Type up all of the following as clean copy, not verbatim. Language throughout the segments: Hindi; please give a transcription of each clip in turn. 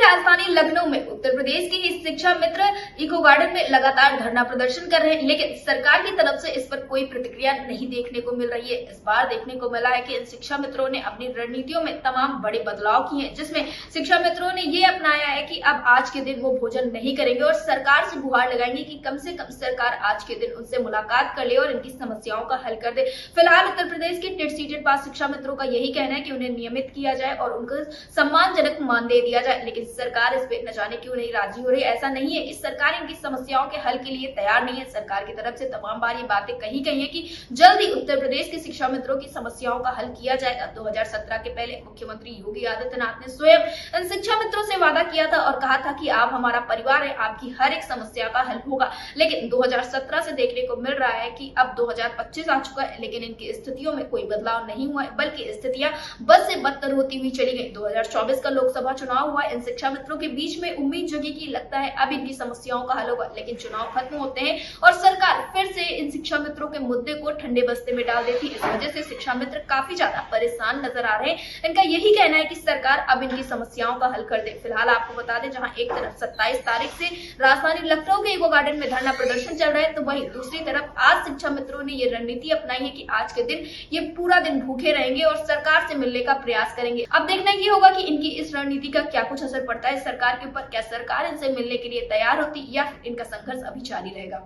राजधानी लखनऊ में उत्तर प्रदेश के ही शिक्षा मित्र इको गार्डन में लगातार धरना प्रदर्शन कर रहे हैं, लेकिन सरकार की तरफ से इस पर कोई प्रतिक्रिया नहीं देखने को मिल रही है। इस बार देखने को मिला है कि इन शिक्षा मित्रों ने अपनी रणनीतियों में तमाम बड़े बदलाव किए हैं, जिसमें शिक्षा मित्रों ने ये अपनाया है कि अब आज के दिन वो भोजन नहीं करेंगे और सरकार से गुहार लगाएंगे कि कम से कम सरकार आज के दिन उनसे मुलाकात कर ले और इनकी समस्याओं का हल कर दे। फिलहाल उत्तर प्रदेश के टेट सीटेड पास शिक्षा मित्रों का यही कहना है कि उन्हें नियमित किया जाए और उनको सम्मानजनक मानदेय दिया जाए, लेकिन सरकार इस पे न जाने क्यों नहीं राजी हो रही। ऐसा नहीं है कि सरकार इनकी समस्याओं के हल के लिए तैयार नहीं है। सरकार की तरफ से तमाम बार ये बातें कही गई है कि जल्द ही उत्तर प्रदेश के शिक्षा मित्रों की समस्याओं का हल किया जाएगा। 2017 के पहले मुख्यमंत्री योगी आदित्यनाथ ने स्वयं इन शिक्षा मित्रों से वादा किया था और कहा था कि आप हमारा परिवार है, आपकी हर एक समस्या का हल होगा। लेकिन 2017 से देखने को मिल रहा है कि अब 2025 आ चुका है, लेकिन इनकी स्थितियों में कोई बदलाव नहीं हुआ है, बल्कि स्थितियां बद से बदतर होती हुई चली गई। 2024 का लोकसभा चुनाव हुआ, इन शिक्षा मित्रों के बीच में उम्मीद जगी कि लगता है अब इनकी समस्याओं का हल होगा, लेकिन चुनाव खत्म होते हैं और सरकार फिर से इन शिक्षा मित्रों के मुद्दे को ठंडे बस्ते में डाल देती है। इस वजह से शिक्षा मित्र काफी ज्यादा परेशान नजर आ रहे हैं। इनका यही कहना है कि सरकार अब इनकी समस्याओं का हल कर दे। फिलहाल आपको बता दें, जहां एक तरफ 27 तारीख से राजधानी लखनऊ के इको गार्डन में धरना प्रदर्शन चल रहा है, तो वहीं दूसरी तरफ आज शिक्षा मित्रों ने ये रणनीति अपनाई है कि आज के दिन ये पूरा दिन भूखे रहेंगे और सरकार से मिलने का प्रयास करेंगे। अब देखना ये होगा कि इनकी इस रणनीति का क्या कुछ असर पड़ता है सरकार के ऊपर। क्या सरकार इनसे मिलने के लिए तैयार होती या फिर इनका संघर्ष अभी जारी रहेगा।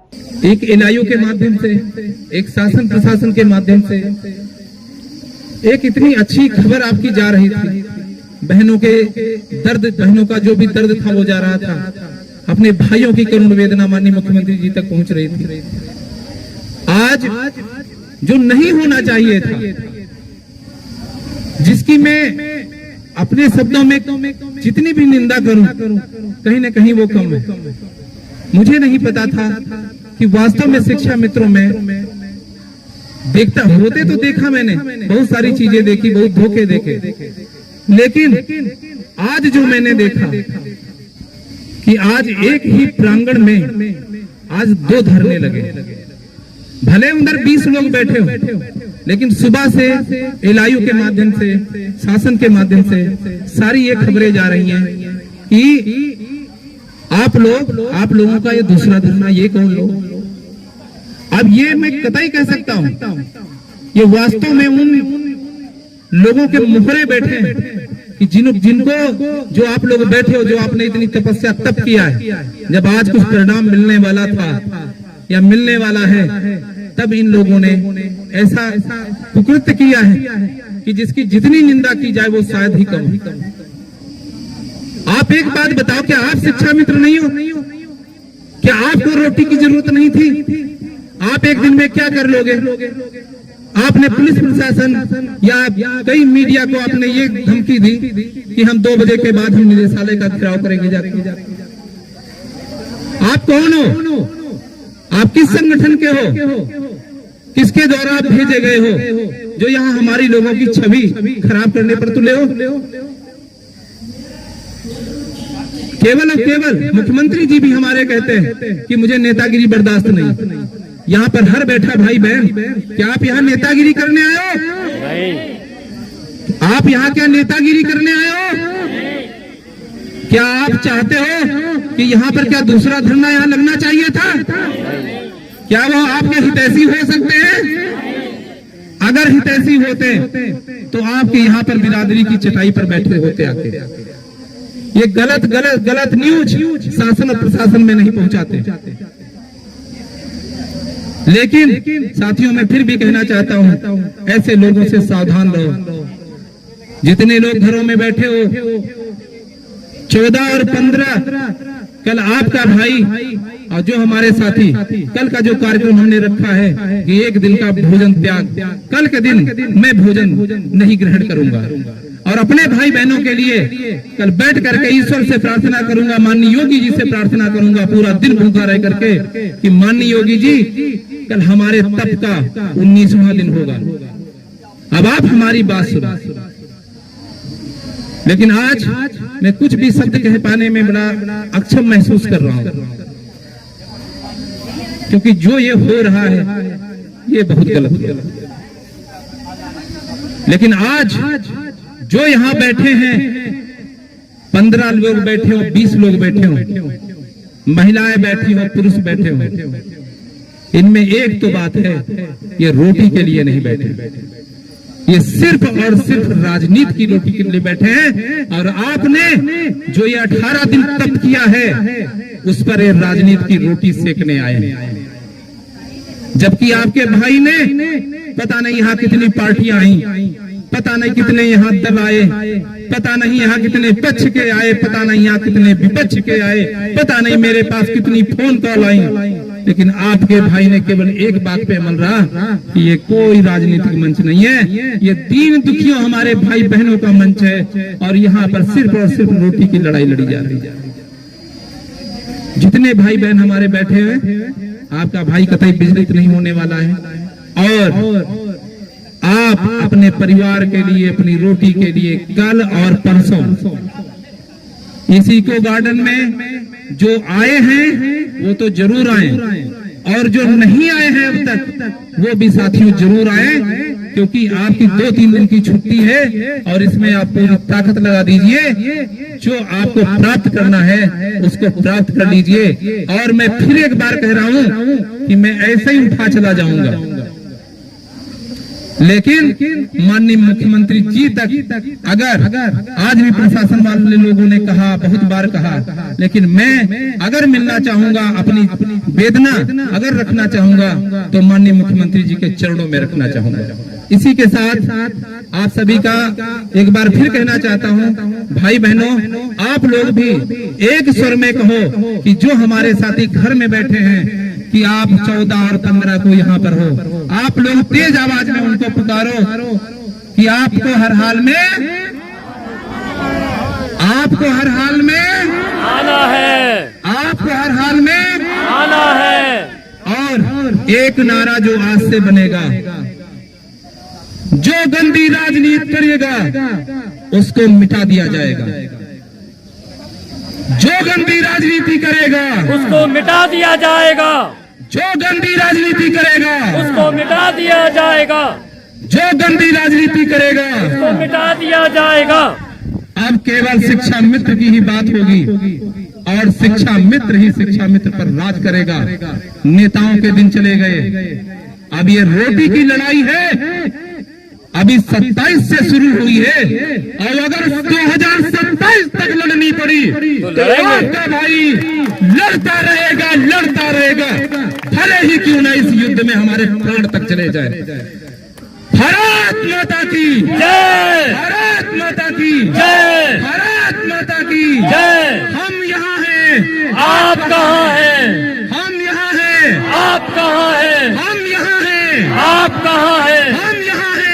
एक एनआईओ के माध्यम से, एक शासन प्रशासन के माध्यम से एक इतनी अच्छी खबर आपकी जा रही थी। बहनों के दर्द, बहनों का जो भी दर्द था वो जा रहा था, अपने भाइयों की करुण वेदना माननीय मुख्यमंत्री जी तक पहुंच रही थी। आज जो नहीं होना चाहिए था, जिसकी मैं अपने शब्दों में जितनी भी निंदा करूं, कहीं न कहीं वो कम है। मुझे नहीं पता था कि वास्तव में शिक्षा मित्रों में देखता होते तो देखा मैंने, बहुत सारी चीजें देखी, बहुत धोखे देखे, लेकिन आज जो मैंने देखा कि आज एक ही प्रांगण में आज 2 धरने लगे। भले अंदर 20 लोग बैठे हो, लेकिन सुबह से एलआईयू के माध्यम से, शासन के माध्यम से सारी ये खबरें जा रही हैं कि आप लोगों का ये दूसरा धरना, ये कौन लोग। अब ये मैं कतई कह सकता हूं, ये वास्तव में उन लोगों के मुखरे बैठे हैं कि जिनको जो आप लोग बैठे हो, जो आपने इतनी तपस्या तप किया है, जब आज कुछ परिणाम मिलने वाला था या मिलने वाला है, तब इन लोगों ने ऐसा कुकृत्य किया है कि जिसकी जितनी निंदा की जाए वो शायद ही कम। आप एक बात बताओ, क्या आप शिक्षा मित्र नहीं हो? क्या आपको रोटी की जरूरत नहीं थी? आप एक दिन में क्या कर लोगे? आपने पुलिस प्रशासन या कई मीडिया को आपने ये धमकी दी कि हम 2 बजे के बाद हम निदेशालय का घेराव करेंगे जाके। आप कौन हो? आप किस संगठन के हो? किसके द्वारा आप भेजे गए हो जो यहाँ हमारी लोगों की छवि खराब करने पर तुले हो? केवल और केवल मुख्यमंत्री जी भी हमारे कहते हैं कि मुझे नेतागिरी बर्दाश्त नहीं। यहाँ पर हर बैठा भाई बहन, क्या आप यहाँ नेतागिरी करने आए हो? नहीं। आप यहाँ क्या नेतागिरी करने आए हो? क्या आप चाहते हो कि यहाँ पर क्या दूसरा धरना यहाँ लगना चाहिए था? क्या वो आपके हितैषी हो सकते हैं? अगर हितैषी होते तो आपके यहाँ पर बिरादरी की चटाई पर बैठे होते आके। ये गलत न्यूज शासन और प्रशासन में नहीं पहुंचाते। लेकिन साथियों, मैं फिर भी कहना चाहता हूं, ऐसे लोगों से सावधान रहो। जितने लोग घरों में बैठे हो, 14 और 15 कल आपका भाई और जो हमारे साथी, कल का जो कार्यक्रम हमने रखा है कि एक दिन का भोजन त्याग, कल के दिन मैं भोजन नहीं ग्रहण करूंगा और अपने भाई बहनों के लिए कल बैठ करके ईश्वर से प्रार्थना करूंगा, माननीय योगी जी से प्रार्थना करूंगा, पूरा दिन भूखा रह करके कि माननीय योगी जी कल हमारे तप का 19वां दिन होगा। अब आप हमारी बात सुनो। लेकिन आज मैं कुछ भी शब्द कह पाने में बड़ा अक्षम महसूस कर रहा हूं, क्योंकि जो ये हो रहा है ये बहुत गलत है। लेकिन आज जो यहाँ बैठे हैं 15 लोग बैठे हो, 20 लोग बैठे हो, महिलाएं बैठी हो, पुरुष बैठे हो, इनमें एक तो बात है, ये रोटी के लिए नहीं बैठे, ये सिर्फ और सिर्फ राजनीति की रोटी के लिए बैठे हैं। और आपने जो ये 18 दिन तप किया है, उस पर ये राजनीति की रोटी सेकने आए हैं। जबकि आपके भाई ने पता नहीं यहाँ कितनी पार्टियां आई, पता नहीं कितने यहाँ दल आए, पता नहीं यहाँ कितने पक्ष के आए, पता नहीं यहाँ कितने विपक्ष के आए, पता नहीं मेरे पास कितनी फोन कॉल आई, लेकिन आपके भाई ने केवल एक बात पे अमल रहा कि ये कोई राजनीतिक मंच नहीं है, ये दीन दुखियों हमारे भाई बहनों का मंच है, और यहाँ पर सिर्फ और सिर्फ रोटी की लड़ाई लड़ी जा रही है। जितने भाई बहन हमारे बैठे हुए, आपका भाई कतई विचलित नहीं होने वाला है, और आप अपने परिवार के लिए, अपनी रोटी के लिए कल और परसों इस इको गार्डन में जो आए हैं वो तो जरूर आए, और जो नहीं आए हैं अब तक वो भी साथियों जरूर आए, क्योंकि आपकी 2-3 दिन की छुट्टी है और इसमें आप पूरी ताकत लगा दीजिए। जो आपको प्राप्त करना है उसको प्राप्त कर लीजिए। और मैं फिर एक बार कह रहा हूं कि मैं ऐसे ही उठा चला जाऊंगा, लेकिन माननीय मुख्यमंत्री जी तक अगर आज भी प्रशासन वाले लोगों ने कहा, बहुत बार कहा, लेकिन मैं अगर मिलना चाहूंगा, अपनी वेदना अगर रखना चाहूंगा तो माननीय मुख्यमंत्री जी के चरणों में रखना चाहूंगा। इसी के साथ आप सभी का एक बार फिर कहना चाहता हूं, भाई बहनों, आप लोग भी एक स्वर में कहो कि जो हमारे साथी घर में बैठे हैं कि आप 14 और 15 को यहाँ पर हो, आप लोग तेज आवाज में उनको पुकारो कि आपको हर हाल में आना है, आपको हर हाल में आना है। और एक नारा जो आज से बनेगा, जो गंदी राजनीति करेगा उसको मिटा दिया जाएगा, जो गंदी राजनीति करेगा उसको मिटा दिया जाएगा, जो गंदी राजनीति करेगा उसको मिटा दिया जाएगा, जो गंदी राजनीति करेगा उसको मिटा दिया जाएगा। अब केवल शिक्षा मित्र की ही बात होगी, और शिक्षा मित्र ही शिक्षा मित्र पर राज करेगा। नेताओं के दिन चले गए, अब ये रोटी की लड़ाई है, अभी 27 से शुरू हुई है, और अगर 2027 तक लड़नी पड़ी तो आपका भाई लड़ता रहेगा, भले ही क्यों ना इस युद्ध में हमारे प्राण तक चले जाए। भारत माता की जय, भारत माता की जय, भारत माता की जय। हम यहाँ हैं, आप कहाँ हैं? हम यहाँ हैं, आप कहाँ हैं? हम यहाँ हैं, आप कहाँ हैं? हम यहाँ हैं।